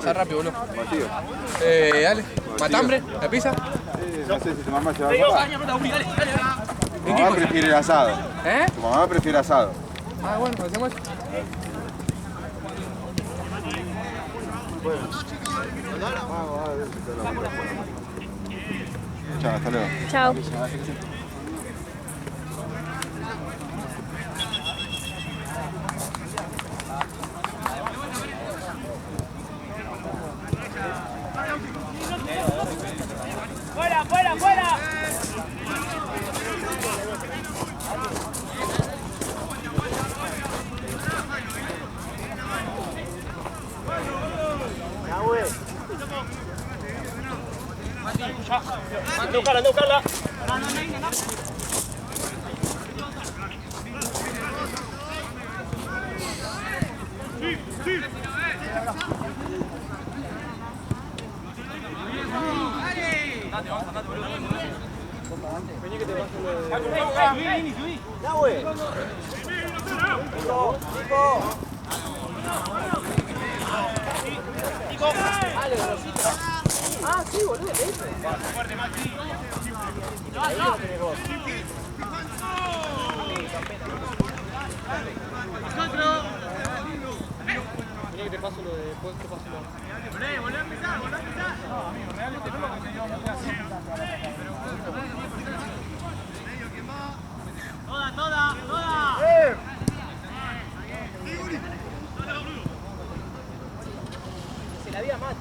Pasa rápido, boludo. Batido. Dale. ¿Matambre? ¿La pizza? No sé si tu mamá se va a papá. Tu mamá prefiere el asado. ¿Eh? Tu mamá prefiere asado. Ah, bueno, hacemos eso. Chao, hasta luego. Chao. ¡Fuera, fuera, fuera! ¡No, Carla, no, Carla! Vení que te paso lo de... ¡Ya, güey! ¡Nico! ¡Nico! ¡Dale, Rosita! ¡Ah, sí, boludo! ¡Fuerte, Maxi! ¡Ahí lo tenés vos! Vení que te paso lo de... Después te paso lo de... ¡Volvé a empezar! ¡Volvé a empezar! No, amigo, realmente no lo conseguimos mucho así. ¡Toda! Se la había mal.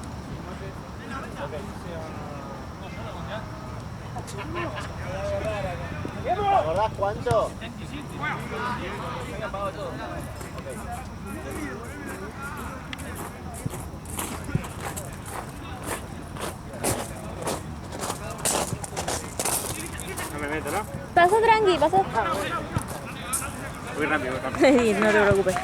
¿Te acordás cuánto? 75. Me habían pagado todo. No me meto, ¿no? Pasa tranqui, pasa. Voy rápido. Sí, no te preocupes.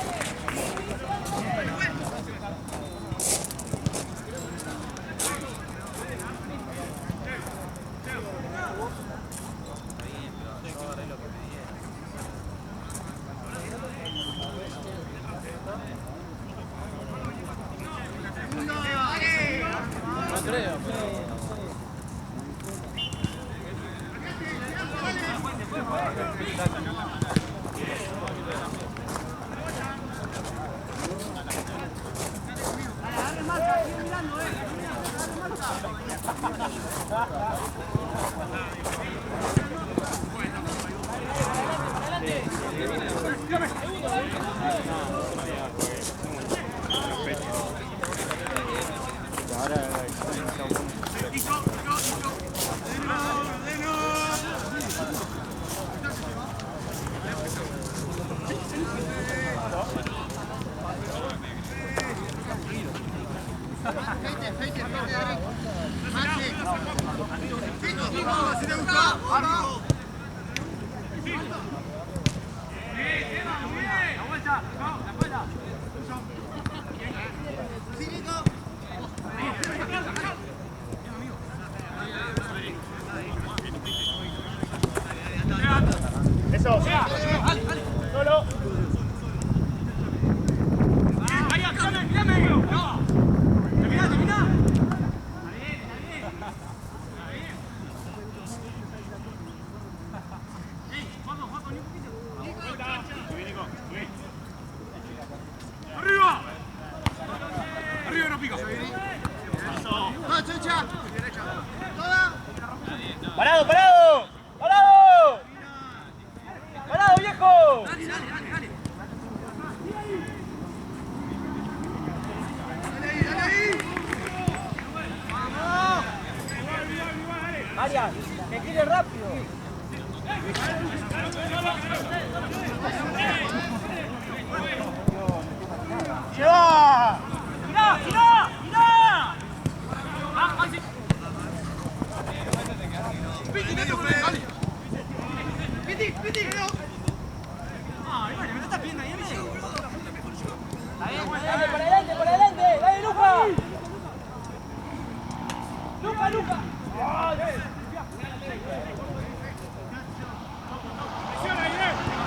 Eso. Solo. Termina. ¡Arriba! ¡Arriba no pica! ¡No, Checha! ¡Toda! ¡Parado! ¡Parado, viejo! Dale. Dale ahí. ¡Vamos! Arias, que quiere rápido. ¡Girá! ¡Piti! ¡Ah, bueno, me lo estás pidiendo ahí en medio! ¡Para adelante! ¡Dale, Luca! ¡Luca! ¡Presiona, Irene!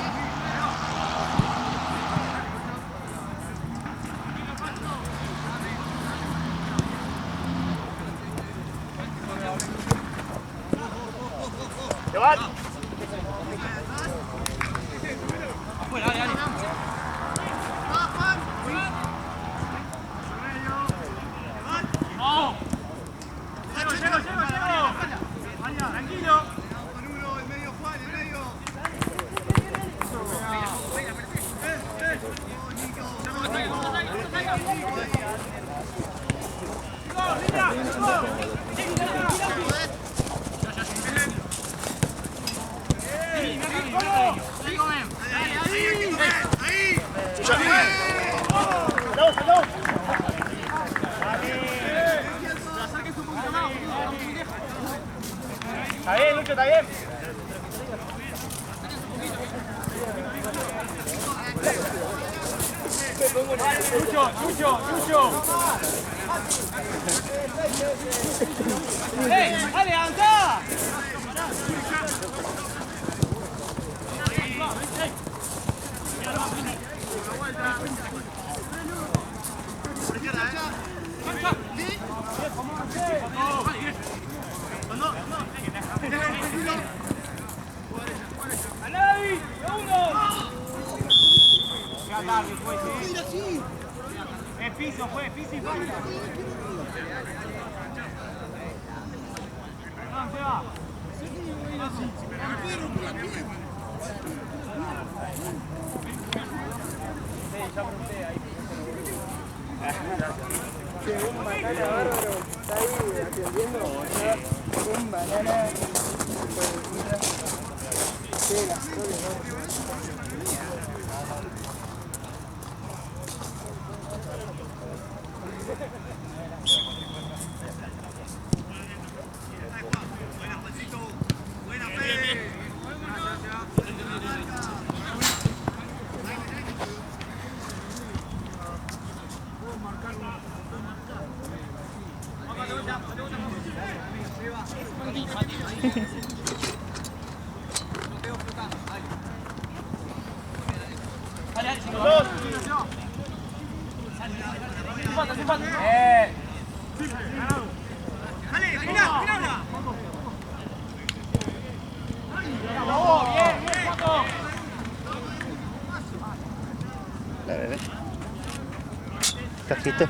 Está bien, Lucho, está bien. Lucho. ¡Ey! ¡Dale, avanzá! Es piso, fue piso y falta. No, se va. Un banana bárbaro está ahí atendiendo. Un banana. La bebé. ¿Cajito?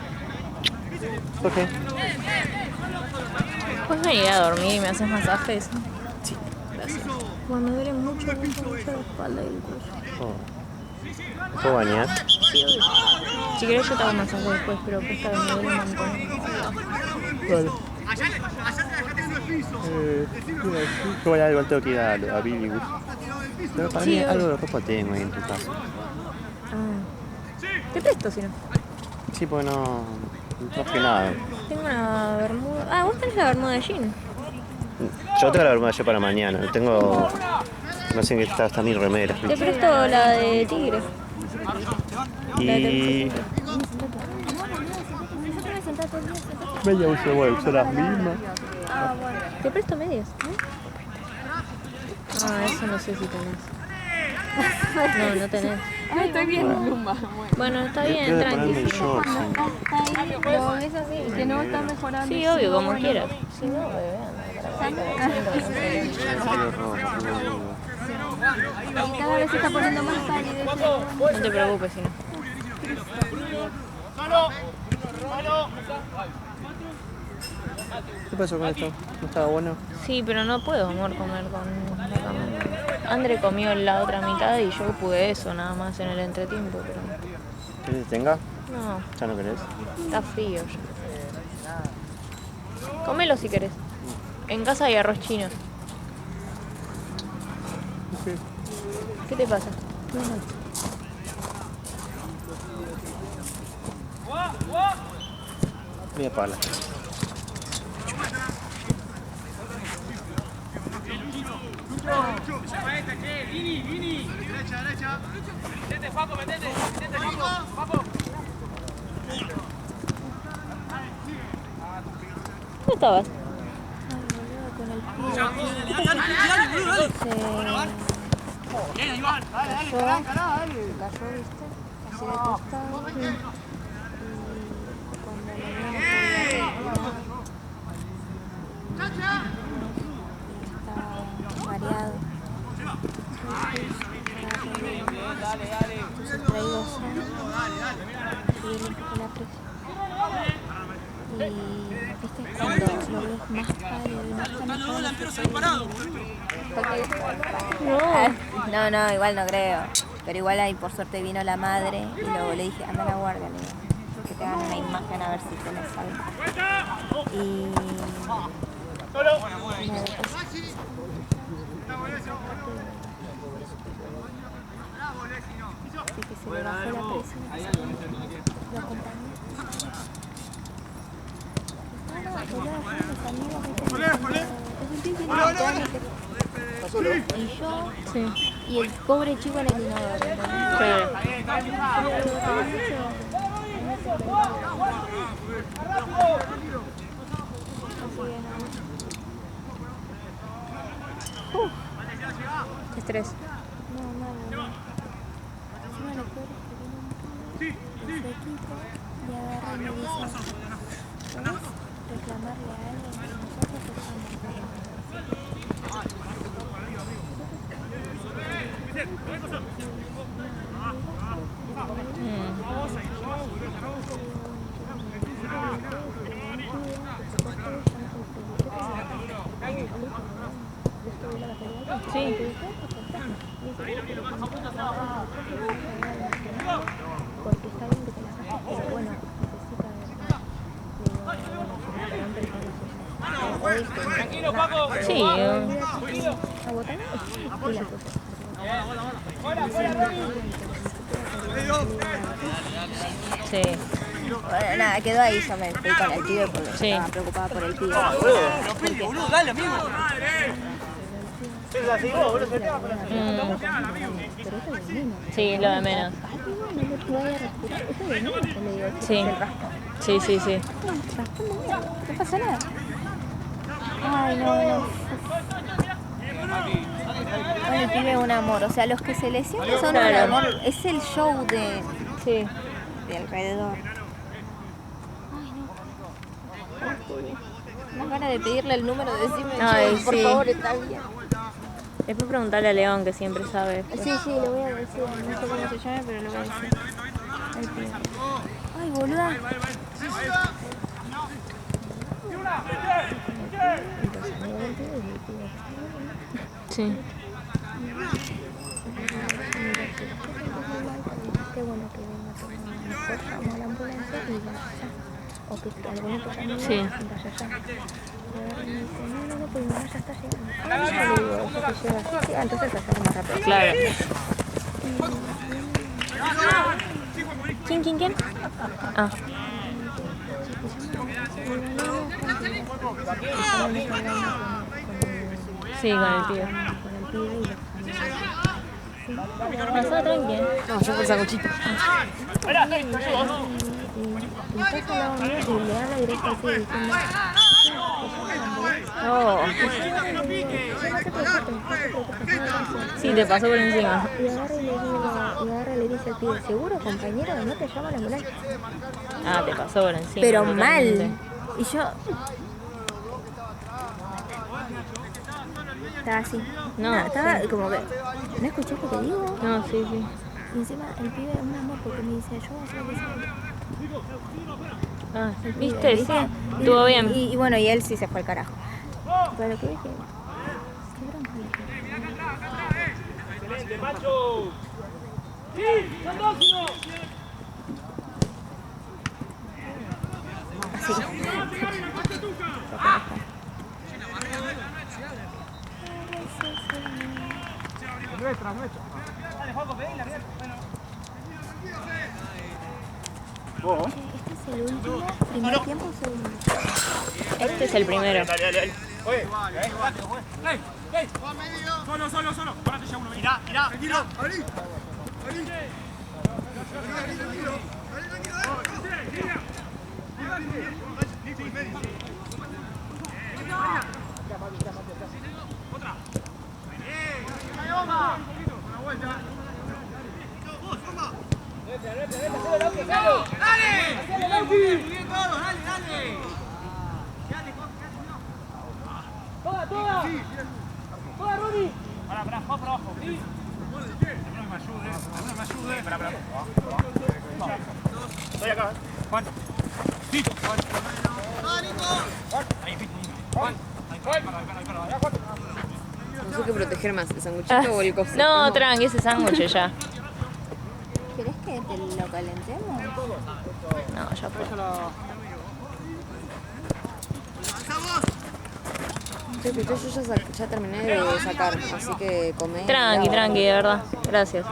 ¿Por qué? ¿Puedes venir a dormir y me haces masajes? Sí. Gracias. Bueno, me duele mucho la espalda y el cuello. Oh. ¿Puedo bañar? Sí, obvio. Si querés yo te hago masaje después, pero pues esta vez me duele un montón. Vale. Igual igual tengo que ir a Billy Wood. Pero para Sí, mí obvio. algo de ropa tengo ahí en tu casa. Ah. Te presto si no. Sí, porque no traje nada. Tengo una bermuda. Ah, vos tenés la bermuda de jean. Yo tengo la bermuda ya para mañana. Tengo... No sé en qué está mi remera. Te presto la de tigre. Y... Media uso, bueno, uso las mismas. Ah, bueno. Te presto medias. Ah, eso no sé si tenés. No, no tenés. No estoy viendo Lumba. Bueno, está Tengo bien, que ponerme tranqui. el short. Sí. Está ahí, pero es así, que no está mejorando. Sí, obvio, como quieras. Si no, bebé, Medio rojo, Y cada vez se está poniendo más pálido. no te preocupes, si no. ¿Qué pasó con esto? ¿No estaba bueno? Sí, pero no puedo, amor, comer con la cama. Andre comió la otra mitad y yo pude eso nada más en el entretiempo, pero ¿Querés que tenga? no, ¿Ya no querés? está frío ya. Comelo si querés. En casa hay arroz chino. ¿Qué te pasa? Voy a apagarla. ¿Dónde estabas? Cayó, ¿viste? Así de costado. Está mareado. viste cuando lo ves más pálido y más cansado. No, no, igual no creo. Pero igual ahí por suerte vino la madre y luego le dije, anda a la guardia, le digo, que te hagan una imagen a ver si te les salga. Y... Así que se le bajó la presión. Lo acompañé. Y yo, Sí. y el pobre chico en el inodoro. Estrés. No, nada. Encima lo peor es que viene un pibe de su equipo y agarra y me dice, ¿podés reclamarle a alguien que nosotros estamos? Sí. Porque está bien que te la hagas, pero bueno, necesita Sí. Sí. Bueno, nada, quedó ahí, yo me fui con el pibe porque Sí. estaba preocupada por el pibe. Boludo, dale, amigo. Es así, boludo, se te va con la Sí, es lo de menos. Sí. Sí, sí, sí. No pasa nada. Ay, no. Bueno, el pibe es un amor, o sea, los que se lesionan son un Claro. amor, es el show de Sí. alrededor. Ay, no. Más ganas de pedirle el número, de decirme, Ay, "Che, por sí. favor, está bien". Después preguntarle a León, que siempre sabe. Sí, le voy a decir, no sé cómo se llama, pero le voy a decir. El pibe. Ay, boluda. Sí. Qué bueno que venga todo mejor, llamo a la ambulancia y vaya allá. O que alguno que llame Sí. vaya allá. Y ahora me dice, no, pues mi mamá ya está llegando. Ah, yo le digo, eso que llega. Sí, entonces hacemos más rápido. Claro. ¿Quién? Ah. Sí, con el pibe. Pasó tranquilo. No, yo por sanguchito. Y pasa al lado mío y le habla directo al pibe diciendo, Oh. Sí, te pasó por encima. y agarra y le dice al pibe, ¿seguro, compañero? ¿No te llama la ambulancia? Ah, te pasó por encima. Pero totalmente. mal. Y yo... Estaba así. No, estaba sí. como que... ¿No escuché lo que digo? No, sí. Y encima el pibe es un amor porque me dice, yo voy a hacer lo que sea. Ah, ¿viste? Sí. Estuvo bien. Y bueno, y él sí se fue al carajo. Pero que dije... Qué bronca. ¡Excelente, macho! ¡Sí! ¡Son dos, no! Así. Nuestra. Dale, Juanjo, pedíla, bien. ¿Vos? Este es el último, primer tiempo o segundo. Este es el primero. Dale. Oye, Solo. Párate ya uno. Mirá. Tranquilo, abrí. ¡Toda, Ronnie! Pará, Juan, para abajo. ¿Sí? Alguno que me ayude. Pará. Estoy acá. Juan. Sí, Juan. No sé qué proteger más, el sanguchito o el cosito. No, tranqui, ese sándwich ya. ¿Querés que te lo calentemos? No, ya fue. Yo ya terminé de sacar, así que comé. Tranqui, tranqui, de verdad. Gracias.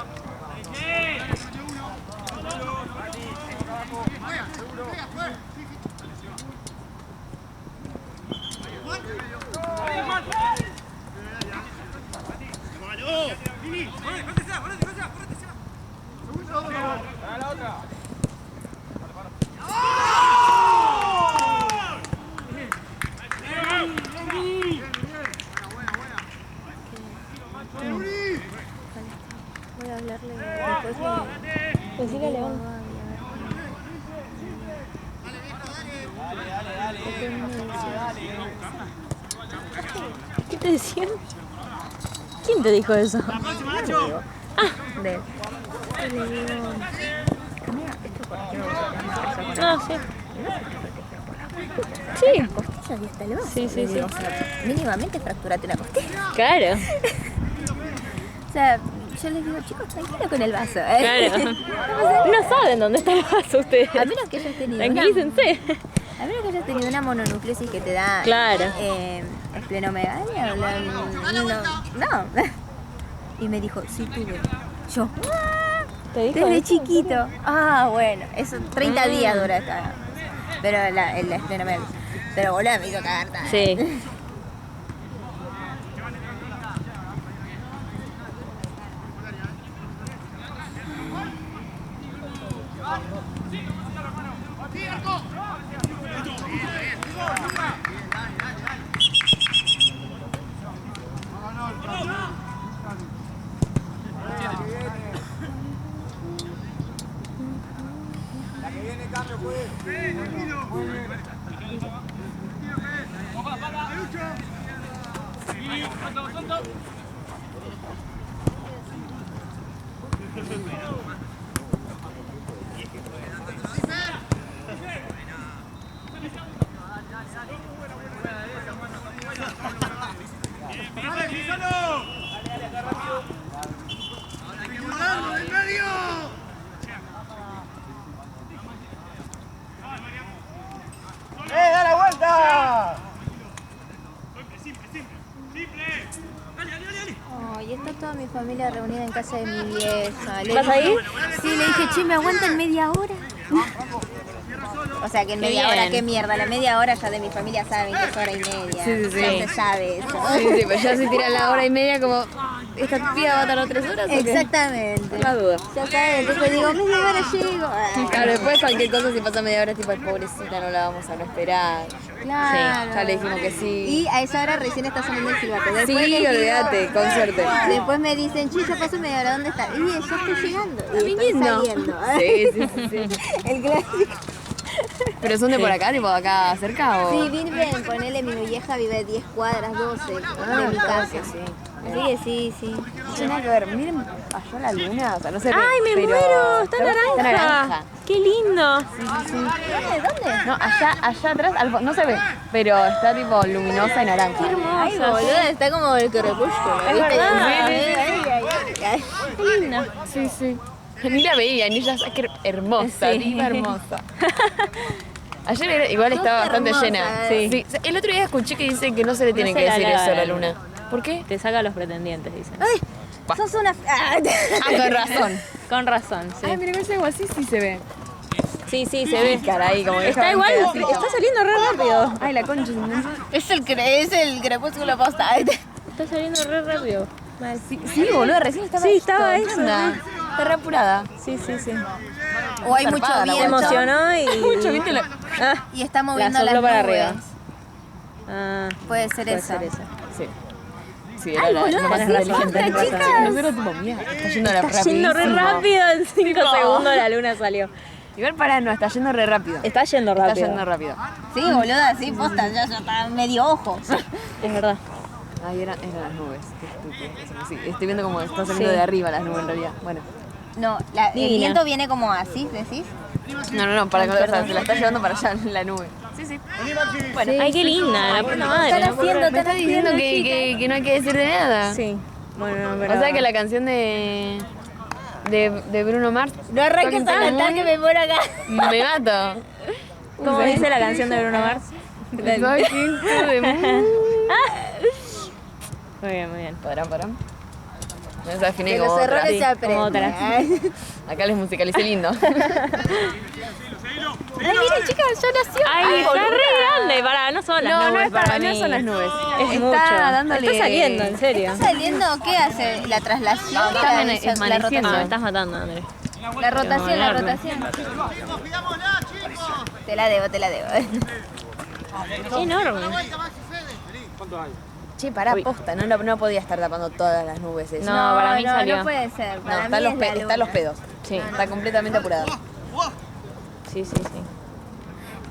Voy a hablarle después. Decirle a León. ¿Qué te decían? ¿Quién te dijo eso? Ah, de él. No, sí. Sí. Costillas y hasta el vaso. Sí, sí, sí. O sea, mínimamente fracturate una costilla. Claro. O sea, yo les digo, chicos, tranquilo con el vaso. Claro. No saben dónde está el vaso ustedes. A menos que hayas tenido Tranquilícense. A menos que hayas tenido una mononucleosis que te da Claro. esplenomegalia no. Y me dijo, sí tuve. Yo, ¿Te dijo desde eso? chiquito. Ah, bueno, eso 30 días dura acá. Pero la esplenomegalia. Pero boludo, me hizo cagar tanto. Sí. ¡Da la vuelta! Ay, está toda mi familia reunida en casa de mi vieja. ¿Vas a ir? Sí, le dije, che, ¿me aguantan media hora? O sea, que en media hora, qué mierda. La media hora ya de mi familia saben que es hora y media. Sí, sí, sí. Ya se sabe eso. Sí, sí, pero ya se tira la hora y media como... ¿Esta piba va a tardar 3 horas o qué? Exactamente. La duda. Ya saben, entonces digo, media hora llego. Claro, después cualquier cosa si pasa media hora es tipo, ay, pobrecita, no la vamos a no esperar. Claro. Sí, ya le dijimos que sí. Y a esa hora recién está sonando el silbato. Sí, Después les digo- olvídate, con suerte. Después me dicen, che, ya pasó media hora, ¿dónde está? Y ya estoy llegando. ¿Está Y estoy viniendo? saliendo. Sí, sí, sí, sí. El clásico. ¿Pero son de por acá, tipo de acá cerca o...? Sí, viven, ponele, mi vieja vive 10 cuadras, 12 de mi casa. Sí. Así que sí, sí. No tiene nada que ver, miren allá la luna, o sea, no sé. ¡Ay, me pero... muero! ¡Está naranja! Está naranja. ¡Qué lindo! ¿Dónde? No, allá atrás, no se ve, pero está tipo luminosa y naranja. Ay, boluda, está como el crepúsculo. Es ¿viste? verdad. Ay. ¡Qué linda! Sí, sí. Mira, veía, y ella es hermosa, Sí. diva hermosa. Ayer igual estaba Sos bastante hermosa, llena. Sí. Sí. El otro día escuché que dicen que no se le tiene se que la decir halaga eso a la la luna. ¿Por qué? Te saca a los pretendientes, dicen. Ay, Va. sos una... Ah, con razón. Con razón, sí. Ay, mira, ese algo así sí se ve. Sí, sí, se ve. Caray, como Está dejaban igual, pedacito. está saliendo re rápido. Ay, la concha. es el crepúsculo posta. Está saliendo re rápido. Sí, boludo, recién estaba. Sí, estaba ¿Qué eso, onda? Está re apurada. Sí, sí, sí. O hay mucho Zarpada la Se viento emocionó y... Mucho, ¿viste? Ah, y está la moviendo las sopló para nubes. arriba. Ah, Puede ser puede eso. ser esa. Sí. Sí, era Ay, la boluda, más sí, inteligente. posta, tenés razón. chicas. Nosotros tipo, mira, está yendo Está yendo re rapidísimo. rápido, en 5 segundos la luna salió. Igual para no, está yendo re rápido. Está yendo rápido. Está yendo rápido. Sí, boluda, sí, posta, ya está medio ojo. Es verdad. Ay, eran las nubes. Qué estúpido. Sí, estoy viendo como está saliendo Sí. de arriba las nubes en realidad. Bueno. No, el Divina. viento viene como así, ¿decís? No, para Ay, o sea, perdón. se la está llevando para allá la nube. Sí, sí. Bueno, ay, qué linda, la puta madre. Me está diciendo que no hay que decir de nada. Sí. Bueno, pero... O sea que la canción de Bruno Mars. No arranques a cantar que me muero acá. Me mato. ¿Cómo dice la canción de Bruno Mars? Soy quinto de Muy bien, muy bien. Podrán. No se afiné De como los otra. errores Sí, se aprende. como otra. Acá les musicalicé lindo. Ay, miren, chicas, ya nació. Ay, está re grande. Pará, no son las No, nubes para no mí. son las nubes. Es Está mucho. dándole... Está saliendo, en serio. ¿Está saliendo? ¿Qué hace? ¿La traslación? Está la amaneciendo. rotación? Ah, me estás matando, Andrés. La rotación, la Enorme. rotación. Te la debo. Enorme. Che, pará, posta. No podía estar tapando todas las nubes. Eso. No, para mí salió. No puede ser. No, Para está mí los, es la está luna. los pedos. Sí. Está completamente apurada. Sí.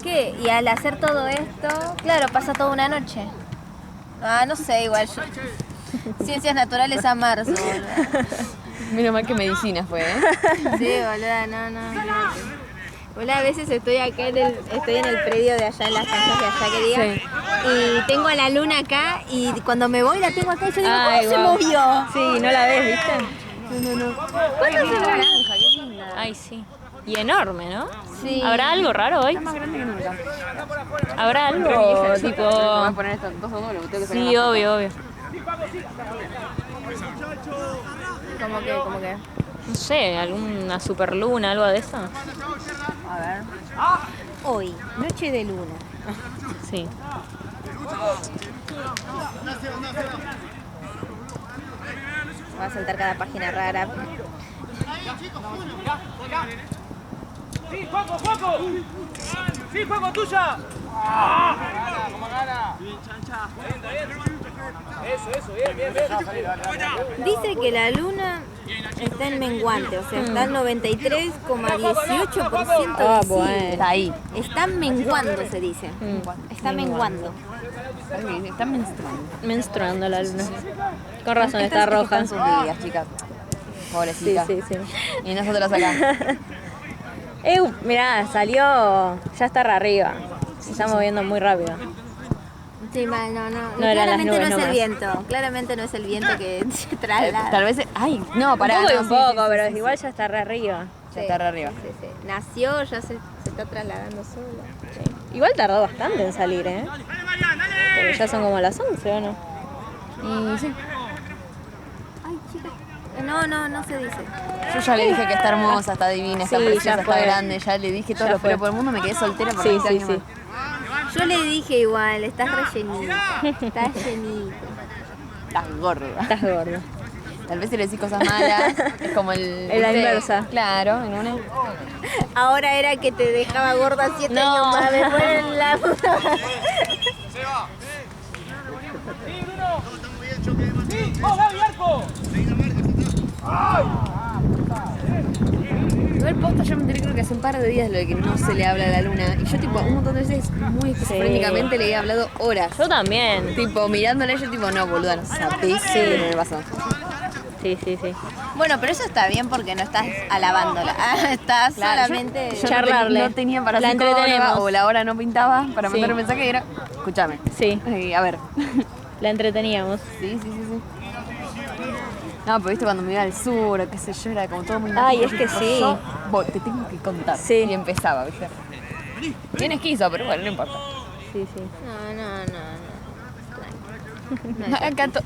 ¿Qué? Y al hacer todo esto, claro, pasa toda una noche. Ah, no sé, igual yo... Ciencias naturales a marzo, boludo. Menos mal que medicina fue, ¿eh? Sí, boluda, no, olvídate. Boluda, a veces estoy acá estoy en el predio de allá, en las casas de allá que diga, y tengo a la luna acá, y cuando me voy la tengo acá y yo digo, Ay, ¿cómo se guau. movió? Sí, no la ves, ¿viste? ¿Cuándo se naranja? Qué linda. Ay, sí. Y enorme, ¿no? Sí. ¿Habrá algo raro hoy? Más grande que nunca. ¿Habrá algo tipo...? Voy a poner esto 2 segundos, le tengo que sacar Sí, una foto. obvio. ¿Cómo que? No sé, alguna superluna, algo de eso. A ver. Hoy, noche de luna. Sí. Va a saltar cada página rara. ¡Sí, Juaco! ¡Sí, Juaco, tuya! Eso, bien. Dice que la luna está en menguante, o sea, está al 93,18% Ah, visible. bueno. Está ahí. Está menguando, se dice. Está menguando. Está menstruando. Menstruando la luna. Con razón, Estas está roja. Están sus días, chicas. Sí, Pobrecita. sí. Y nosotros acá. Mirá, salió... Ya está arriba. Se está moviendo muy rápido. Sí, mal, no. No eran las Claramente nubes no es el nomás. viento. Claramente no es el viento que se traslada. Tal vez... Ay, no, pará. Un poco y no, un sí, poco, sí, sí, pero sí, igual ya está re arriba. Ya está re arriba. Sí. Nació, ya se está trasladando sola. Sí. Igual tardó bastante en salir, ¿eh? Porque ya son como las 11, ¿o no? Y sí. Ay, chicas. No se dice. Yo ya le dije que está hermosa, está divina, está Sí, preciosa, ya está fue. grande. Ya le dije todo Ya lo fue. pero por el mundo me quedé soltera por Sí, 20 sí, años sí. más. Yo le dije igual, estás rellenita. Estás llenita. Estás gorda. Estás gordo. Tal vez si le decís cosas malas, es como el... Es la ¿viste? inversa. Claro, en una... Ahora era que te dejaba gorda 7 No. años más después en la... ¡Sí, vos, Gaby, arco! Igual posta, yo me enteré creo que hace un par de días lo de que no se le habla a la luna. Y yo tipo un montón de veces muy esquizofrénicamente le he hablado horas. Yo también. Tipo, mirándola yo tipo, no, boluda, no sabés lo que me pasó. Sí. Bueno, pero eso está bien porque no estás alabándola. Estás Claro, solamente... Yo Charlarle. no tenía para La psicóloga, entretenemos. o la hora no pintaba para Sí. mandar un mensaje y era, escúchame. Sí, A ver. la entreteníamos. Sí. No, pero viste cuando me iba al sur, o qué sé yo, era como todo muy Ay, mágico, es que tipo, sí. yo, te tengo que contar. Sí. Y empezaba, viste. Bien esquizo, pero bueno, no importa. Sí. No.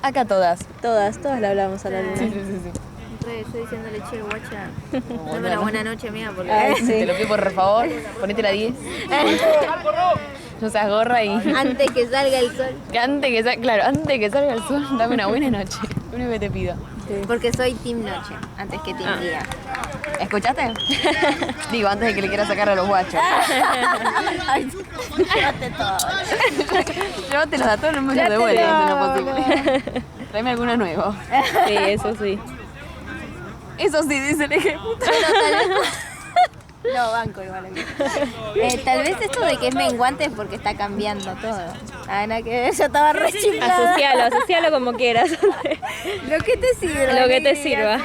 Acá todas. Todas le hablamos a la luna. Sí. Yo diciéndole, che, guacha, dame una buena noche, amiga, porque... Ay, sí. Te lo pido por favor, ponete la 10. No seas gorra y... Antes que salga el sol. que antes que salga el sol, dame una buena noche. Lo único que te pido. Porque soy team noche, antes que team día. ¿Escuchaste? Digo, antes de que le quiera sacar a los guachos. Ay, llévate todo. Llévatelos a todos, no me los devuelvas en lo posible. Tráeme alguno nuevo. Sí, eso sí. Eso sí, dice el eje. No, banco igual. Tal vez esto de que es menguante es porque está cambiando todo. Ah, nada que ver, yo estaba re chiflada. Asocialo como quieras. Lo que te sirva. Lo que te sirva.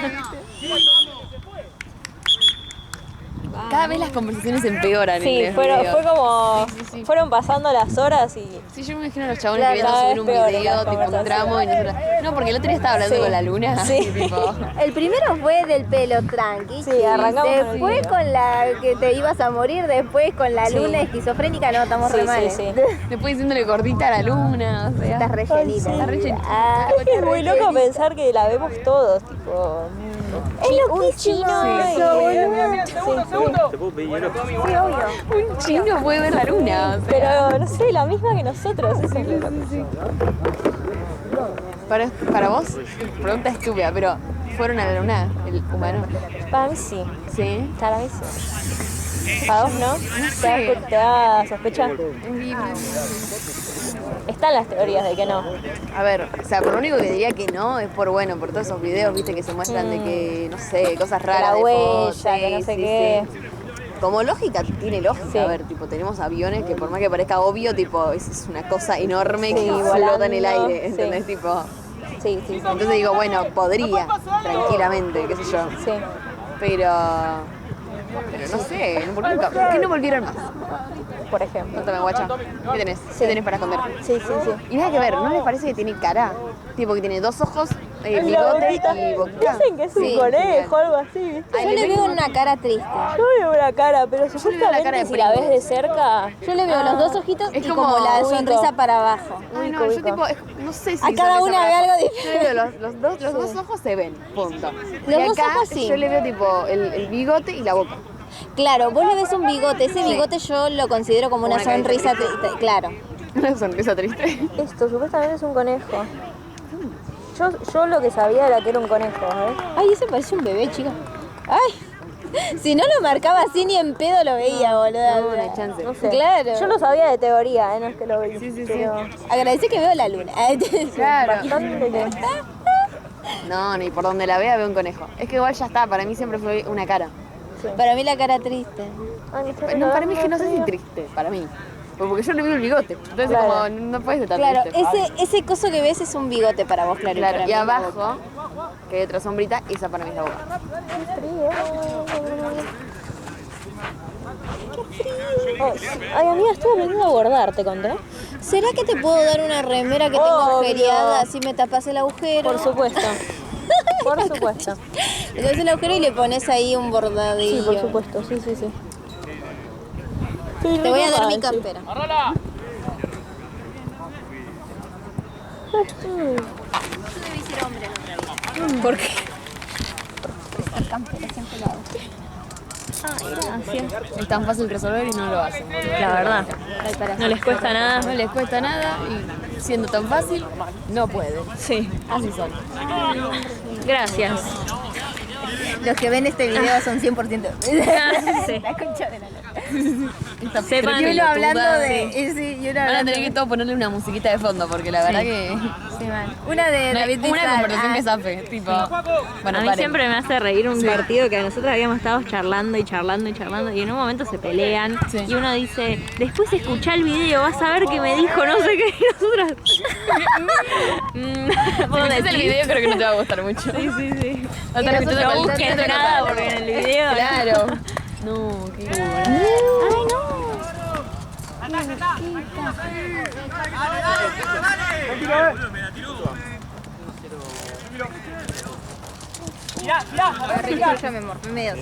Cada vez las conversaciones empeoran. Sí, en el fue video. como sí. Fueron pasando las horas y... Sí, yo me imagino a los chabones Claro, queriendo cada subir vez un peor video, las tipo un conversaciones. tramo y nosotros... No, porque el otro día estaba hablando Sí. con la luna. Sí. Y tipo... El primero fue del pelo tranqui. Sí, arrancamos con el Después pelo. con la que te ibas a morir, después con la Sí. luna esquizofrénica, no, estamos Sí, re mal. sí, sí. Después diciéndole gordita a la luna, o sea... Estás re llenita. Está re llenita. Ah, Es muy loco pensar que la vemos todos, tipo... un chino eso, boludo. ¿Te puedo pedir hielo? Sí, obvio. Un chino puede ver la luna, o sea... Pero, no sé, la misma que nosotros. Eso es lo Para vos, pregunta estúpida, pero ¿fueron a la luna el humano? Para mí sí. Sí. Para mí sí. Para vos no. ¿Te da sospecha? Están las teorías de que no. A ver, o sea, por lo único que diría que no es por, bueno, por todos esos videos, viste, que se muestran de que, no sé, cosas raras. La de huella, fotos, que no sí, sé sí, qué. sí. Como lógica, tiene lógica. Sí. A ver, tipo, tenemos aviones que por más que parezca obvio, tipo, es una cosa enorme Sí, que flota en el volando, aire, ¿entendés? sí. Tipo, Sí, sí, sí. entonces digo, bueno, podría, tranquilamente, qué sé yo. Sí. Pero no sé, ¿por qué no volvieron más? Por ejemplo. Contame, guacha. ¿Qué tenés? ¿Qué tenés para esconder? Sí, sí, sí. Y nada que ver, ¿no les parece que tiene cara? Tipo que tiene dos ojos, bigote y boquita. Dicen que es un Sí, conejo, algo así, ¿viste? Yo le veo una cara triste. Yo le veo una cara, pero le veo la supuestamente cara de si la primo. ves de cerca... Yo le veo los dos ojitos Es y como como la ubico. sonrisa para abajo. Ay, no, yo tipo, no sé si A cada son una esa ve raza. algo Yo le veo los dos ojos se ven, punto. Los Y dos acá ojos sí. yo le veo tipo el bigote y la boca. Claro, vos le ves un bigote. Ese bigote yo lo considero como una Una carita sonrisa triste. triste. Claro. Una sonrisa triste. Esto supuestamente es un conejo. Yo lo que sabía era que era un conejo, ¿eh? Ay, ese parece un bebé, chica. Ay. Si no lo marcaba así ni en pedo lo veía, boludo. No hay chance. No sé. Claro. Yo lo sabía de teoría, no es que lo vi. Sí, sí, sí. pero Agradece que veo la luna. Claro. bastante que... No, ni por donde la vea veo un conejo. Es que igual ya está, para mí siempre fue una cara. Para mí la cara triste. Ay, me está No, para mí es que no sé si recordando triste, para mí. Porque yo le veo el bigote. Entonces Claro. como no puedes estar Claro, triste. ese coso que ves es un bigote para vos, claro. Claro, para y mí es la boca. abajo, que hay otra sombrita, esa para mí es la boca. Oh, ay, amiga, estoy aprendiendo a bordar, ¿te conté? ¿Será que te puedo dar una remera que tengo Obvio. agujereada así me tapas el agujero? Por supuesto. Por supuesto. Le das el agujero y le pones ahí un Sí, bordadillo. por supuesto, sí, sí, sí. Te voy a dar mi Sí. campera. ¡Arrola! Debí ser hombre otra vez. ¿Por qué? Esta campera siempre la hago. Es tan fácil resolver y no lo hacen. La verdad. Ay, para. No les cuesta nada. No les cuesta nada y siendo tan fácil, no pueden. Sí. Así son. Gracias. Los que ven este video son 100%. Sí. La concha de la lora. Sepan Y uno hablando pelotuda, de. sí. Sí, y uno Van a hablando tener que todos ponerle una musiquita de fondo porque la verdad que Sí, man. Una de no hay David una Bisbal. conversación que Ah, zafe, tipo. Bueno, A mí paren. siempre me hace reír un partido que nosotros habíamos estado charlando y charlando y charlando y en un momento se pelean Sí. y uno dice, después escuchá el video, vas a ver que me dijo no sé qué y nosotras... Si ¿Vos ves el decís? video creo que no te va a gustar mucho. Sí, sí, sí. Va a estar escuchando No cualquier busques otra nada cosa. porque en el video... Claro. No, qué culo. Ay, no. ¡Tirá, tirá! yo me morfé medio.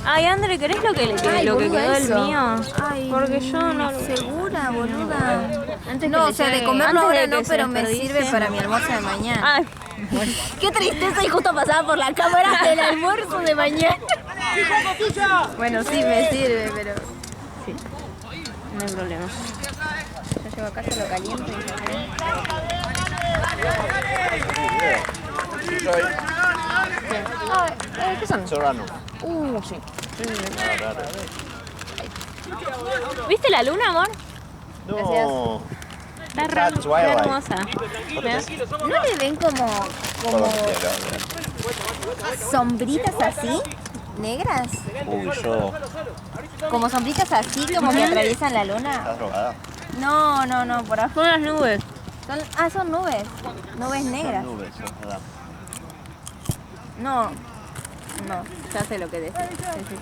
Ay, André, ¿querés lo que, Ay, lo que boluda, quedó el eso. mío? Ay, Porque yo no... segura, boluda. Antes No, que o sea, le de llegue- comerlo antes de ahora que no, se pero me desperdicie. sirve para mi almuerzo de mañana. Ay, Qué tristeza y justo pasaba por la cámara del almuerzo de mañana. Bueno, sí, me sirve, pero no hay problema. yo llevo a casa, lo caliento y ¿Qué son? Serrano. Sí. ¿Viste la luna, amor? No. Está re, That's re Twilight. hermosa. Mirá. ¿no le ven como sombritas así? ¿Negras? Uy, yo. Como sombritas así, como que atraviesan la luna. ¿Estás drogada? No, por afuera. Son las nubes. Son nubes. Nubes negras. Nubes, es verdad. No, ya sé lo que decís. Sí.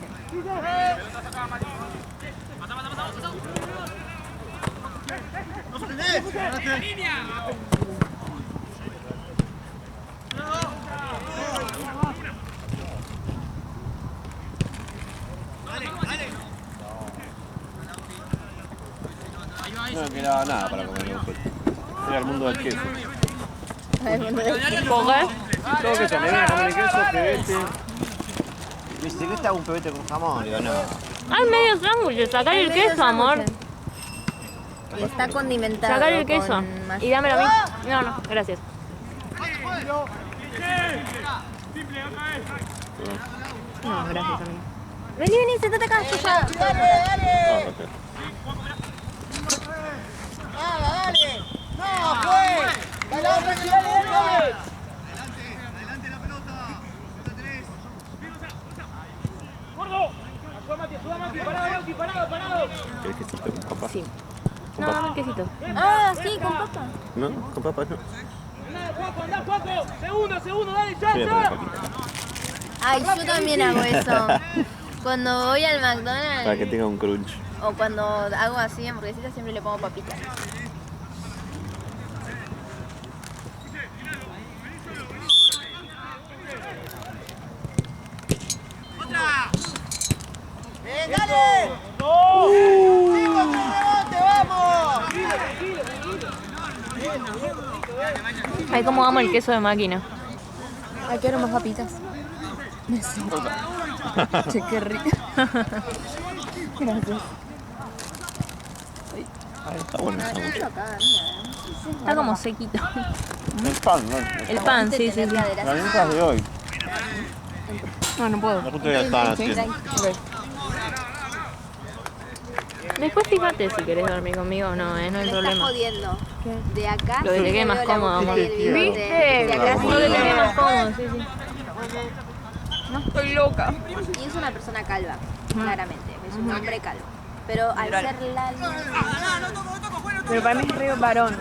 No me quedaba nada para comer. Era el mundo del queso. ¿Por qué? Todo queso, me viene a comer el queso, pebete. Me dice, ¿qué te hago un pebete con jamón? Digo, no. Hay medio sándwich, sacar el queso, amor. Y está condimentado. Sacar el queso. con Y mayonesa. dámelo a mí. No, no, gracias. No, gracias, amigo. Vení, vení, sentate acá, yo ya. Ah, ok. ¿Querés quesito con papas? Sí. ¿Con No, papas? el quesito. Ah, sí, con papa. No, con papas no. Andá, Juaco. Segundo, dale, ya, Yo voy a poner ya. papitas. Ay, yo también hago eso. Cuando voy al Para que McDonald's tenga un crunch. o cuando hago así hamburguesitas siempre le pongo papitas. Ay, cómo amo el queso de máquina. Ay, quiero más papitas. Che, qué rico. Gracias. Está bueno. Está bueno. Está como sequito. El pan, ¿no? El pan, sí, sí, sí. Las galletas de hoy. No, no puedo. Las justo ya estaban haciendo. Después fíjate si querés dormir conmigo o no, no hay Me está problema. jodiendo. De acá Lo que te quede más veo la cómodo, boquita amor. y el bigote. ¿Viste? De acá sí Lo que te quede veo más la- cómodo, sí, sí. No estoy loca. Y es una persona calva, claramente. Es un hombre calvo. Pero al ser la... Pero para mí es re varón.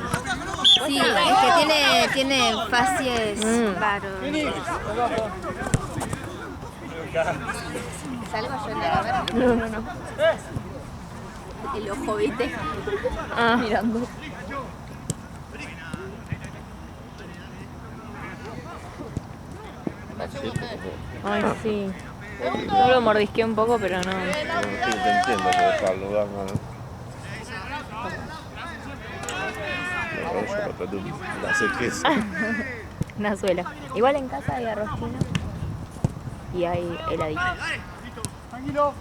Sí, es que tiene facies varones. ¿Salgo yo en la cámara? No. El ojo, ¿viste? Ah. Mirando. Ay, sí. Yo lo mordisqué un poco, pero no. Sí, te entiendo que dejarlo, da mano. La hace queso. Una suela. Igual en casa hay arroz chino y hay heladito. Tranquilo.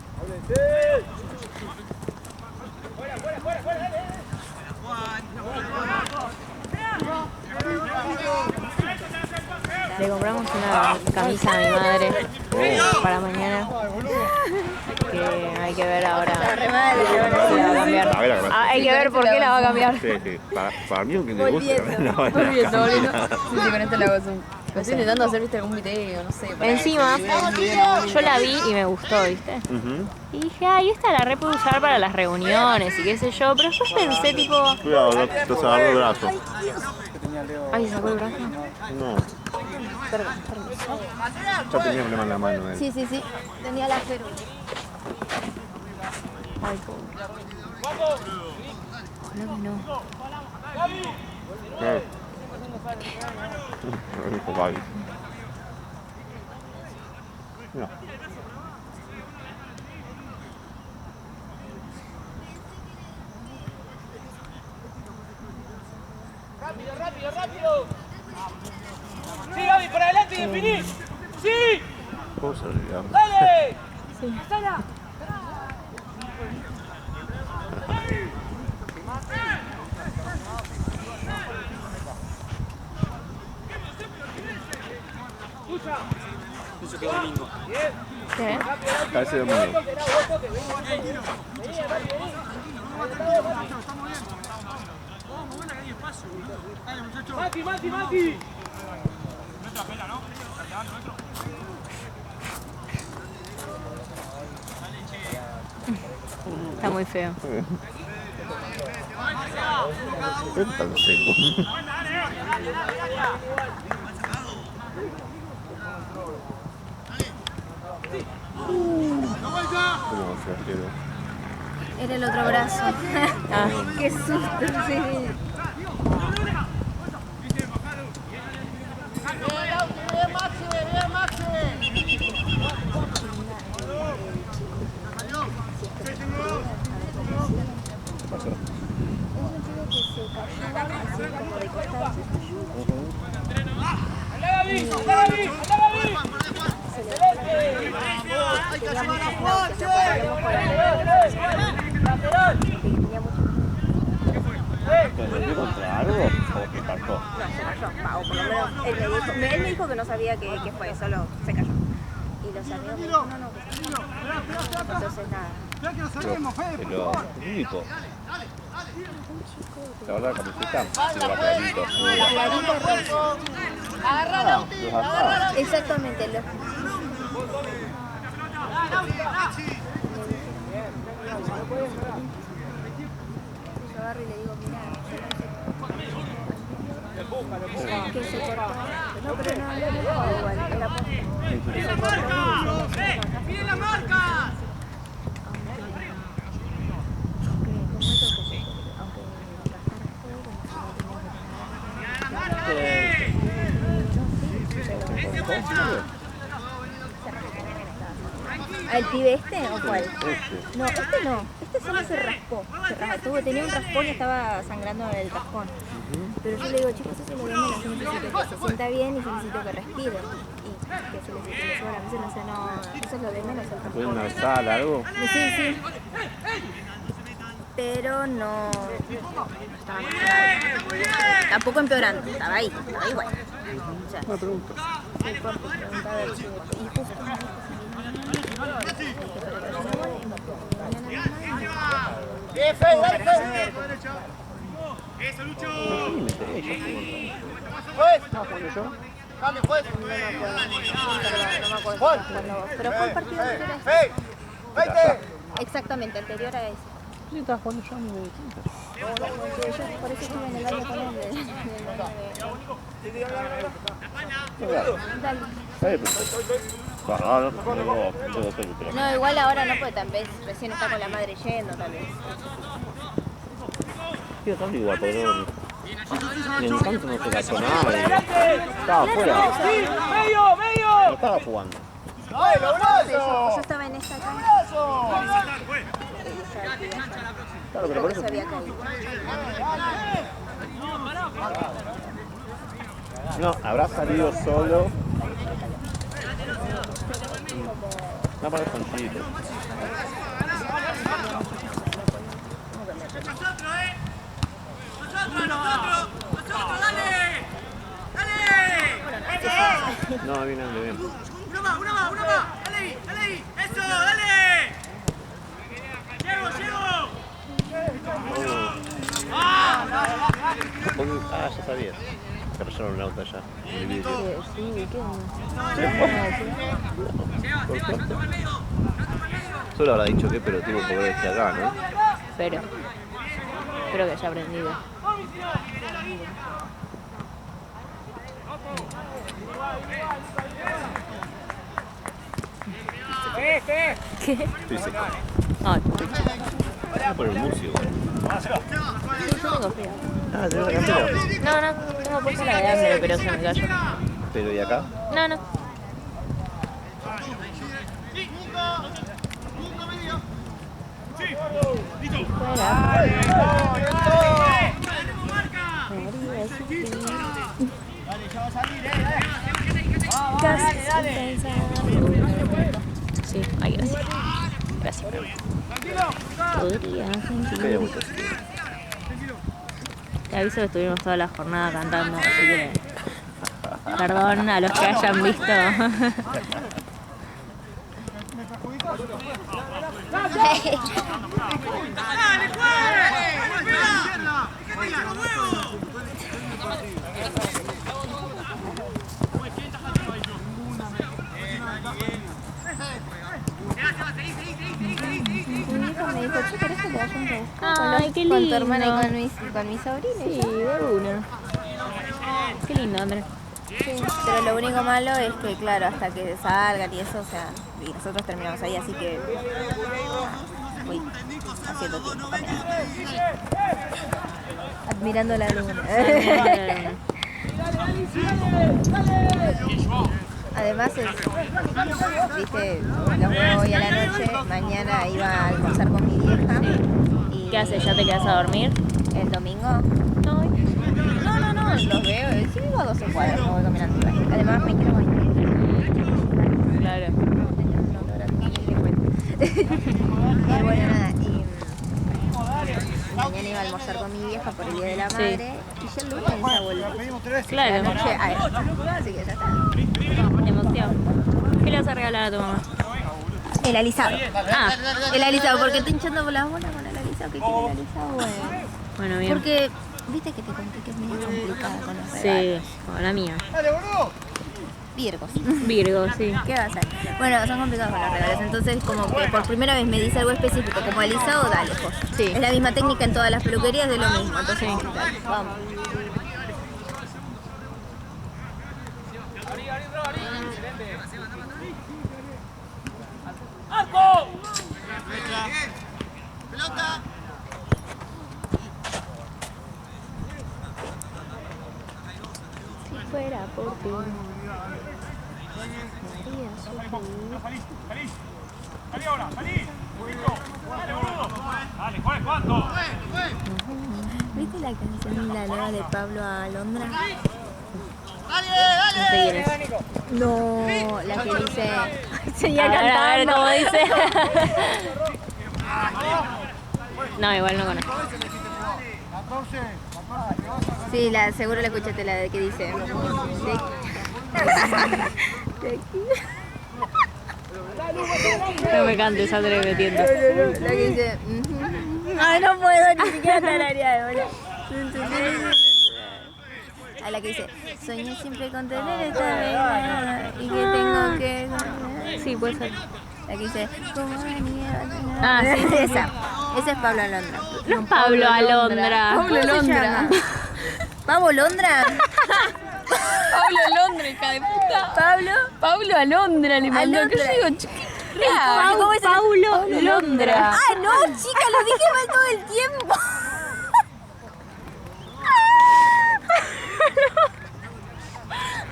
Le compramos una camisa a mi madre para mañana. Que hay que ver ahora si la va a cambiar. A ver, Hay que ver por qué la va a cambiar. Sí, sí. Para mí, aunque me gusta, la van a Volviendo, cambiar. volviendo. Sí, con este le hago zoom. Lo estoy intentando hacer, viste, algún video, no sé. para Encima, subir yo la vi y me gustó, ¿viste? Ujú. Y dije, ay, esta la re puedo usar para las reuniones y qué sé yo. Pero yo pensé, tipo, Cuidado, no te agarró el brazo. ay, se sacó el brazo. No. Ya tenía problema en la mano. Sí, sí, sí. Tenía la férula. Ay, pobre. Ojalá que no. Dijo, vale. No. Rápido. Sí, Gaby, para adelante y definir. Sí, ¿Cómo se olvidó? dale. ¿Qué? Parece domingo. Mati. Está muy feo. ¿Qué tan seco? ¿Cómo se ajero? Era el otro brazo. Ah. Qué susto, sí. ¿Perdió contra algo o qué pasó? No, se cayó. O por lo menos él me dijo que no sabía qué fue, solo se cayó. Y los amigos me dijeron, no, que se cayó. Entonces nada. Pero único. La verdad, la camiseta se va clarito. Exactamente. Yo agarro y le digo, mira, que se cortó. No, pero no igual. Era ¡Miren las marcas! ¿Al pibe este o cuál? No, este no. Este solo se raspó. Tenía un raspón y estaba sangrando el raspón. Pero yo le digo, chicos, eso lo vemos, yo necesito que se sienta bien y yo necesito que respire. Y que se le suba la mesa, no sé, no, eso es lo de menos. ¿Fue una sala, algo? Sí. Pero no estaba tampoco empeorando, estaba igual. O sea, Una pregunta. Y justo ¡Eso, Lucho! No me acuerdo. Pero fue el partido anterior. Exactamente, anterior a ese. Sí, estaba jugando yo a mi distinto. Por eso estuve en el baño con él. Dale. No, igual ahora no, porque tal vez recién está con la madre yendo, tal vez. Tío, tan igual, pero ni en tanto no se cachó nada. Estaba afuera. No estaba jugando. Yo estaba en esta cancha. Claro, pero por eso. Se había caído. No, habrá salido solo. No para con chicos. ¡Nosotros! ¡Dale! No, bien. ¡Una más! ¡Dale ahí! ¡Eso! ¡Dale! ¡Llego! Ya sabía. Se rayaron un auto allá. Solo habrá dicho que, pero tipo porque esté acá, ¿no? Espero que haya aprendido. ¿Qué? Estoy seco. Ay, Ah, por el músico. yo tengo frío. Ah, ¿tenés la campera? No, tengo puesta la de hambre, pero se me cayó. Pero ¿y acá? No. Sí, ay, gracias. Gracias. Podría, Media vuelta. te aviso que estuvimos toda la jornada cantando, así que perdón a los que hayan visto. Me dijo, che, ¿querés que te vaya un rebuscado Ay, qué con tu hermana y lindo. con mis sobrinos? Sí, de una. Qué lindo, Andrés. Sí, pero lo único malo es que, claro, hasta que salgan y eso, o sea, y nosotros terminamos ahí, así que voy haciendo tiempo. Admirando la luna. Además viste, los veo hoy a la noche, mañana iba a almorzar con mi vieja. Y ¿Qué haces? ¿Ya te quedas a dormir? ¿El domingo? No, los veo, sí vivo a 12 cuadras, me voy caminando por ahí. Además me quiero bañar. Claro. Y bueno, nada, y mañana iba a almorzar con mi vieja por el Día de la Madre y yo el lunes ya volví. Claro. La noche a esta. Así que ya está. Emoción. ¿Qué le vas a regalar a tu mamá? El alisado. Ah, El alisado, porque estoy hinchando por las bolas con el alisado. ¿Qué quiere el alisado? bueno, bien. Porque, viste que te conté que es medio complicada con los regalos. Sí, como la mía. Virgos. Virgo, sí. ¿Qué va a hacer? Bueno, son complicados con los regalos, entonces como que por primera vez me dice algo específico, como alisado, dale, pues. Sí. Es la misma técnica en todas las peluquerías, de lo mismo, entonces dale, vamos. ¡Arco! Si fuera por ti. ¡Salí ahora! ¡Salí! ¡Dale, boludo! ¡Dale, Juan, ¿cuánto? ¿Viste la canción La Nueva de Pablo Alondra? No sé quién es. No, la que dice... Seguía cantando. A ver cómo dice. No, igual no conozco. Sí, seguro la escuchaste, la de que dice... No me cantes, André, metiendo. La que dice... Ay, no puedo ni siquiera tararear, boludo. A la que dice, soñé siempre con tener esta vida y que tengo que... Sí, puede ser. La que dice, como la nieve. Ah, sí, sí, esa. Esa es Pablo Alondra. No es Pablo Alondra. ¿Cómo se llama? ¿Pablo Alondra? Pablo Alondra, hija de puta. ¿Pablo? Pablo Alondra le mandó. ¿Qué Alondra. yo digo? ¿Cómo es Paulo Alondra? ¡Ah, no, chica! Lo dije mal todo el tiempo.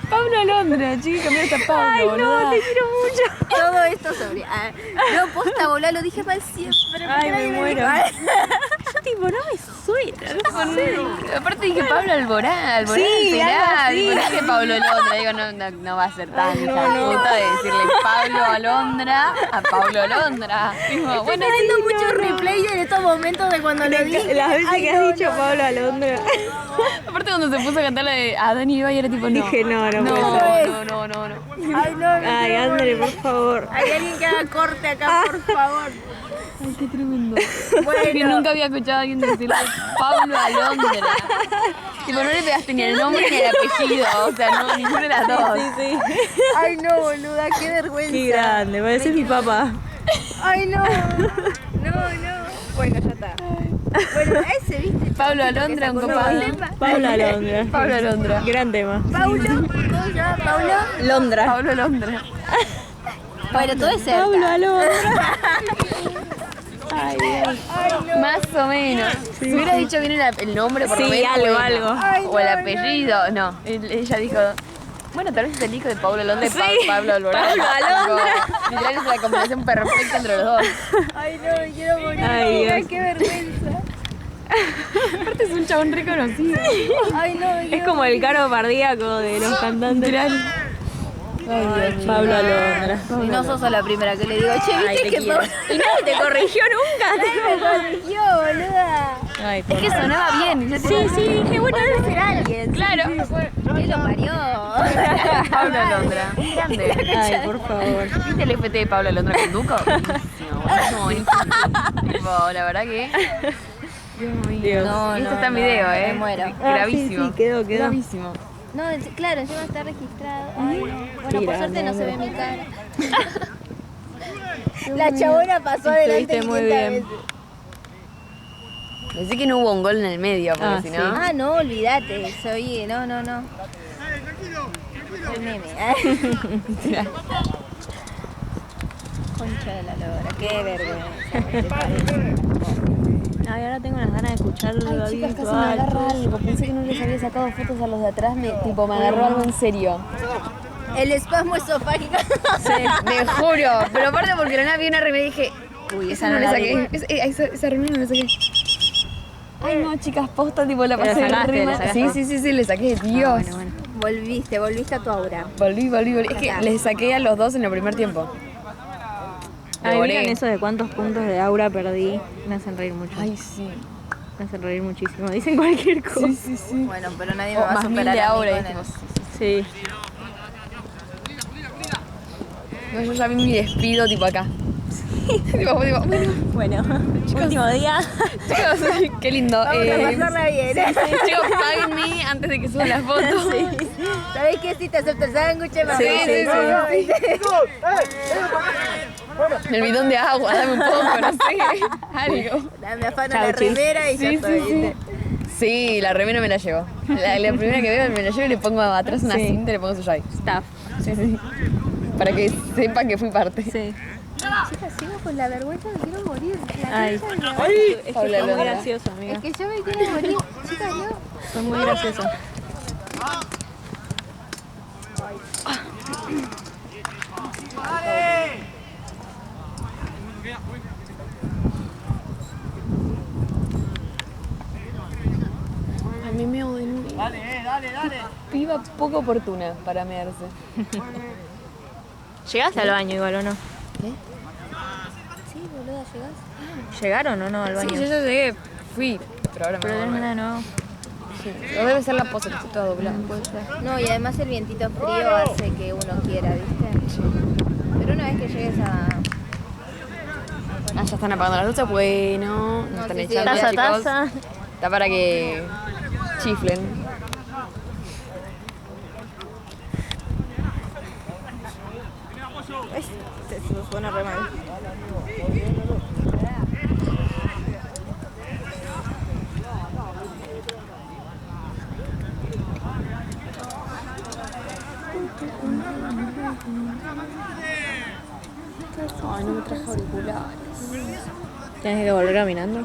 Pablo Alondra, chica, cambió hasta Pablo. Ay, no, boluda. te quiero mucho. Todo esto sobre... no, posta, boludo, lo dije mal siempre. Ay, me muero. Yo Tipo, no me suena, no sé. Aparte dije Pablo Alborán, Sí, será. algo así. Digo, no dije Pablo Alondra, digo, no va a ser tan hija de puta de decirle Pablo Alondra a Pablo Alondra. Digo, bueno, Estoy sí, haciendo muchos replays en estos momentos de cuando lo dije. Las veces Ay, que has no, dicho no. Pablo Alondra. aparte cuando se puso a cantar la de Adán y Eva y era tipo, no. Dije, no No, puede ser. no. Ay, no. Ay, André, por favor. Hay alguien que haga corte acá, por favor. Ay, qué tremendo. Bueno. Que nunca había escuchado a alguien decirle Pablo Alondra. Tipo, no le pegaste ni el nombre ni el apellido. O sea, no, ninguno de las dos. Sí. Ay, no, boluda, qué vergüenza. Qué grande, parece mi papá. Ay, no. Bueno, ya está. Bueno, ese, ¿viste? Pablo Alondra, un copado. Pablo Alondra. Pablo Alondra. Gran tema. Paulo, ¿cómo se llama? Paulo. Londra. Pablo Alondra. Bueno, todo es cerca. Pablo Alondra. Ay, Dios. Más o menos. Si hubiera dicho bien el nombre, por lo Sí, menos. algo, bueno. algo. Ay, O el no, apellido. No. Ella dijo. Bueno, tal vez es el hijo de Pablo Alondra y Sí, Pablo Alborán. Pablo Alondra. Tipo, literal es la combinación perfecta entre los dos. Ay, no, me quiero morir. Ay, Dios. Qué vergüenza. Aparte es un chabón reconocido. Ay, no, me Es quiero como el caro pardíaco de los cantantes. Pablo Alondra. Y no sos la primera que le digo, che, Ay, ¿viste te que quiero. Y nadie te corrigió nunca. me corrigió, boluda? Ay, Es que sonaba bien. Yo Sí, dije, bueno, Debe ser alguien. Claro. ¿Qué lo parió? Pablo Alondra. Grande. Ay, por favor. ¿Viste el FT de Pablo Alondra con Duco? Buenísimo, buenísimo. Tipo, la verdad que. Dios. No, Esto está en video, me muero. Gravísimo. Sí, quedó. Gravísimo. No, claro, encima está registrado. Ay, no. Bueno, Qué por suerte no grande, se ve mi cara. La chabona pasó adelante Estuviste muy 500 bien. veces. Pensé que no hubo un gol en el medio, porque Ah, si sí. no. Ah, no, olvídate. Soy, no. El meme. Concha de la lora, qué vergüenza. Ay, ahora tengo unas ganas de escucharlo. Ay, chicas, casi me agarra algo. Pensé que no les había sacado fotos a los de atrás. Me agarró algo en serio. El espasmo esofágico. Sí, me juro. Pero aparte porque no vi una remera y dije, uy, esa no la saqué. Esa remera no la saqué. Ay, no, chicas, posta, tipo, la Pero pasé sacaste, re la mal. sacaste. Sí, le saqué, Dios. Bueno. Volviste a tu aura. Volví. Es que les saqué a los dos en el primer tiempo. Ay, Devoré. ¿vieron eso de cuántos puntos de aura perdí? Me hacen reír mucho. Ay, sí. Me hacen reír muchísimo. Dicen cualquier cosa. Sí. Bueno, pero nadie me va a Más 1000 superar de a mí aura. con Y el- dijimos, Sí. no, yo ya vi mi despido, tipo, acá. tipo, bueno. Bueno, último día. Chicos, qué lindo. Vamos a pasarla bien. Chicos, páguenme antes de que suban las fotos. ¿Sabés qué? Si te acepto el sándwich, mamá. Sí. El bidón de agua, dame un poco, no sé. Algo. Me afana Chau, la chis. remera y ya estoy. ¿viste? Sí, la remera me la llevo. La primera que veo me la llevo y le pongo atrás una Sí. cinta y le pongo su llave. Staff. Sí. Para que sepa que fui parte. Sí. Chicas, sigo con la vergüenza, me quiero morir. La Ay. concha de la- Es que Paula fue muy Londra. gracioso, amiga. Es que yo me quiero morir. Chicas, no. Fue muy gracioso. A mí me odio. Dale. Piba poco oportuna para mearse. ¿Llegaste al baño igual o no? Sí, boluda, llegás. ¿Llegaron o no al Sí, baño? yo ya llegué, fui, pero ahora me Pero voy a tenés volver. ganas de nuevo. Sí. O debe ser la pose, que estoy toda doblada. No, y además el vientito frío hace que uno quiera, ¿viste? Pero una vez que llegues a... Ah, ya están apagando las luces, bueno, nos están sí, sí, echando, Taza, chicos. taza. Está para que chiflen. Eso suena re mal. Ay, no me traje auriculares. ¿Tienes que volver caminando?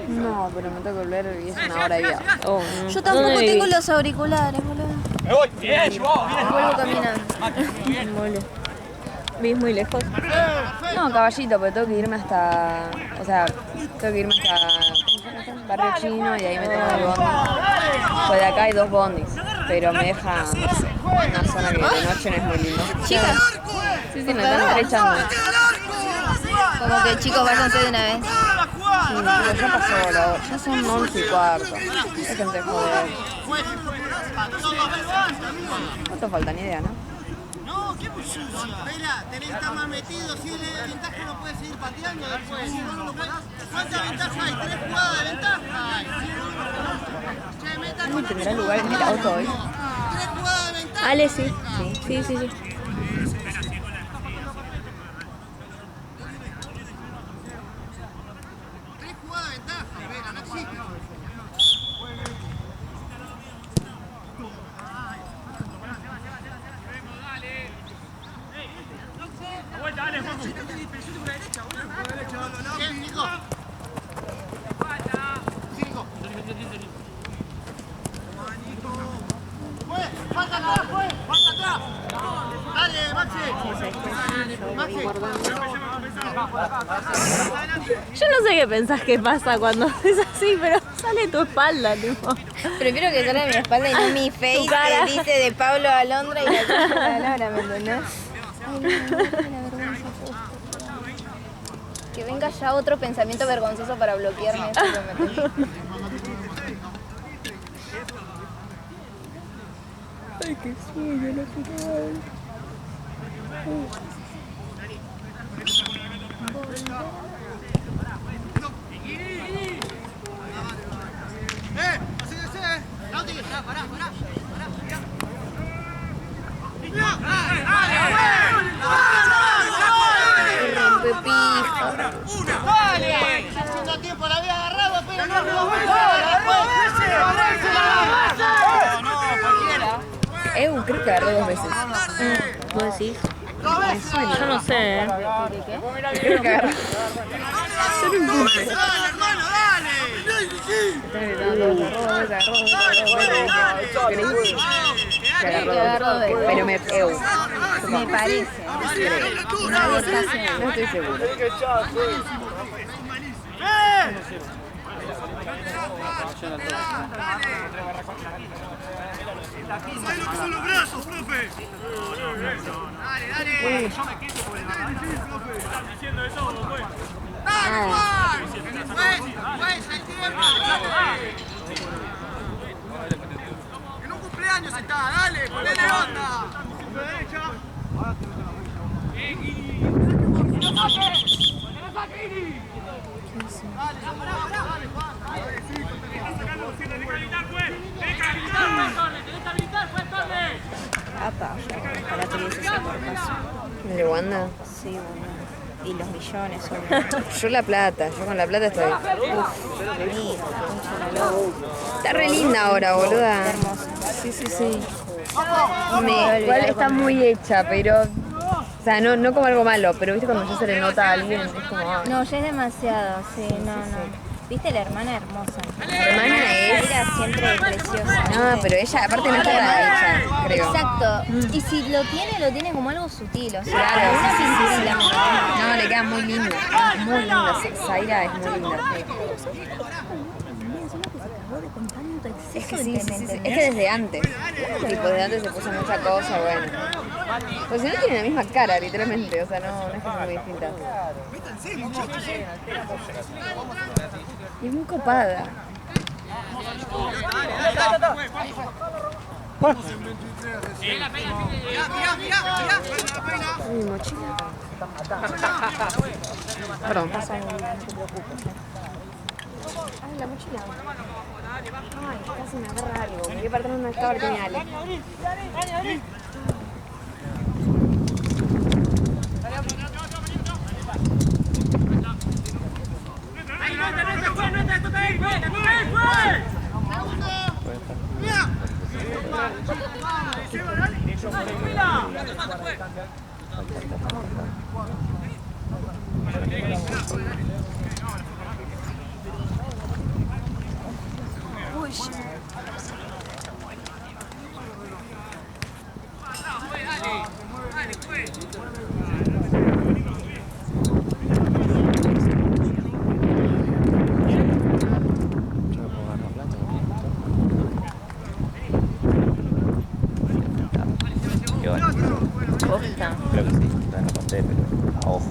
No, pero me tengo que volver y es una hora de viaje. Oh, no. Yo tampoco ¿Dónde tengo vivís? los auriculares, boludo. Me voy. Bien, vos, bien. Vuelvo caminando. Mole. ¿Vivís muy lejos? No, Caballito, pero tengo que irme hasta... O sea, tengo que irme hasta Barrio Chino y de ahí me tengo el bondi. Pues de acá hay 2 bondis, pero me deja, no sé, una zona que de noche no es muy linda. Chicas, Sí, me están estrechando. como que chicos, váyanse de una vez. Sí, pero ya pasó la hora. Ya son 11:15. Déjense de joder. ¿Cuánto falta? Ni idea, ¿no? No, qué muy sucio. Espera, tenés que estar más metido. Si él es de ventaja, no puede seguir pateando después. Si no, no lo parás. ¿Cuánta ventaja hay? 3 jugadas de ventaja hay. Che, metan ¿Alguien tendrá lugar en el auto hoy? 3 jugadas de ventaja. Ale, sí. Sí. Vuelta, dale, Juanjo. Dale, Maxi. Yo no sé qué pensás que pasa cuando es así, pero sale tu espalda, tipo. Prefiero que salga mi espalda y no mi face cara. que dice de Pablo Alondra y la concha de la Laura, ¿me entendés? Ay, no, me da la vergüenza justo. Que venga ya otro pensamiento vergonzoso para bloquearme eso, prometo. Rompe pija. Dale. Haciendo tiempo la había agarrado, pero no lo Creo que agarré 2 veces. ¿Vos decís? Yo no sé, ¿eh? Creo que agarré. Dale, hermano, dale. Están gritando, pero me parece. Nadie está seguro. no estoy seguro. ¿Sabes lo que son los brazos, profe? Dale, dale. Yo me quito por el están diciendo de todo, pues. ¡Dale, Juan! ¡Pues el tiempo! En un cumpleaños está, dale, ponele onda. Derecha. Apa, ojalá tuviese ese portazo. ¿El de Wanda? Sí, bueno. Y los millones, obvio. Yo la plata, yo con la plata estoy. Vení, concha la loca. Está re linda ahora, boluda. Hermosa. Sí. Igual está muy hecha, pero... O sea, no como algo malo, pero viste cuando ya se le nota a alguien, es como... No, ya es demasiado, sí, no. Viste la hermana hermosa. La hermana es... Era siempre preciosa. No, pero ella aparte no está hecha, creo. Exacto. Y si lo tiene como algo sutil, o sea, Claro, una sí. pintura. No, le queda muy linda. Muy linda. Zaira es muy linda. Es que sí. Es que desde antes. Tipo, desde antes se puso mucha cosa, bueno. Pues si no tienen la misma cara, literalmente. O sea, no es que son muy distintas. Y es muy copada. Mi mochila. Perdón. Ay, la mochila. Ay, casi me agarra algo. Me voy a partir una escabra que me ale. Posta. Creo que sí, no la conté, pero a ojo.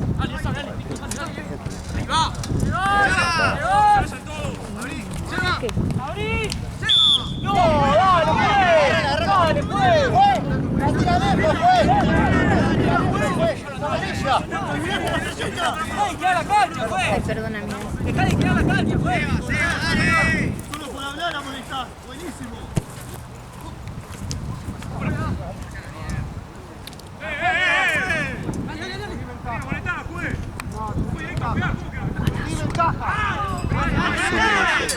Ay, perdóname. Solo por hablar amonestás. Buenísimo.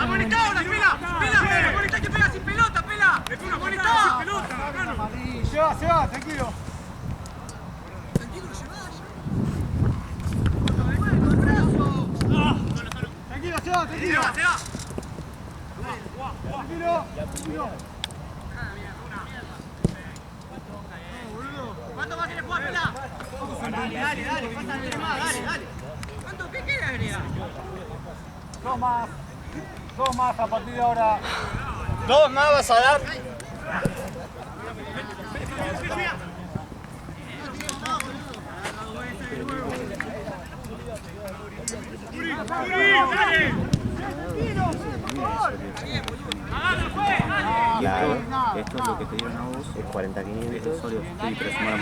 ¡Amonestado, la pela! ¡Pela! ¡Amonestá que pega sin pelota, pela! ¡Amonestá! ¡Sin pelota! Se va, tranquilo. Tranquilo, se va, tranquilo. Se va. Tranquilo. ¿Cuánto más quieres jugar, pela? Dale, faltan 3 más, dale. ¿Cuánto? ¿Qué queda, agregar? 2 más a partir de ahora. 2 más vas a dar. Claro, esto es lo que te dieron a vos, es 40.500. Solo sí, pero sumaron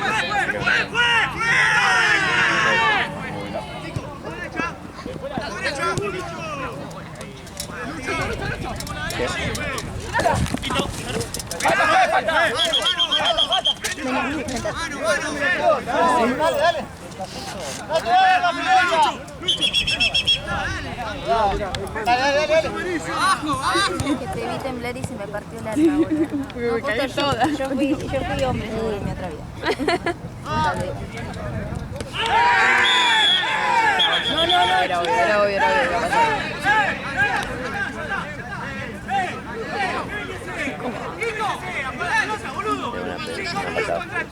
Que te vi temblar y se me partió la alma, boludo. Me caí toda. Yo fui hombre en mi otra vida. Era obvio. vuelta.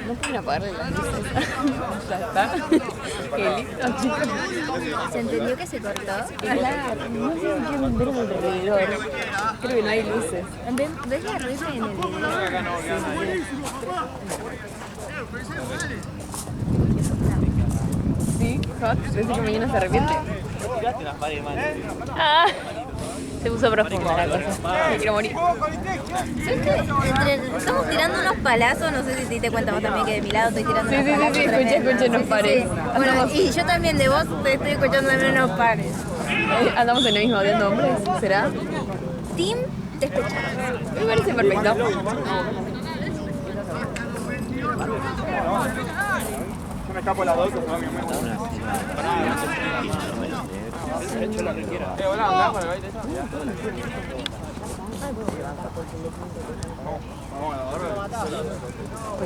No pueden apagarle las luces. Ya está. Qué listo, chicos. ¿Se entendió que se cortó? Claro, no sé qué ver alrededor. Creo que no hay luces. ¿Ves la rueda en el video? Sí, hot. Decir que mañana se arrepiente. Ah, se puso profunda la cosa. Me quiero morir. ¿Sabes qué? Estamos tirando unos palazos, no sé si te diste cuenta vos también que de mi lado estoy tirando Sí, unos sí, sí, palazos. sí, tremendos. escuché unos pares. Bueno, Andamos- y yo también de vos te estoy escuchando también unos pares. Andamos en el mismo odiando hombres, ¿será? Team despechado. Me parece perfecto. Yo me escapo de las dos, que se va mi amigo.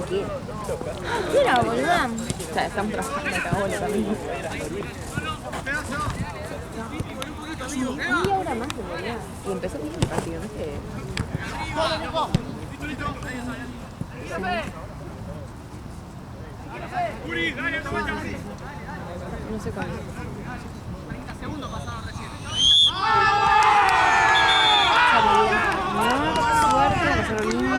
¿Qué era, boluda? Ya, estamos trabajando acá, bueno, también. Sí, media hora más de verdad. Y empezó bien el partido, ¿no es que? No sé cuándo.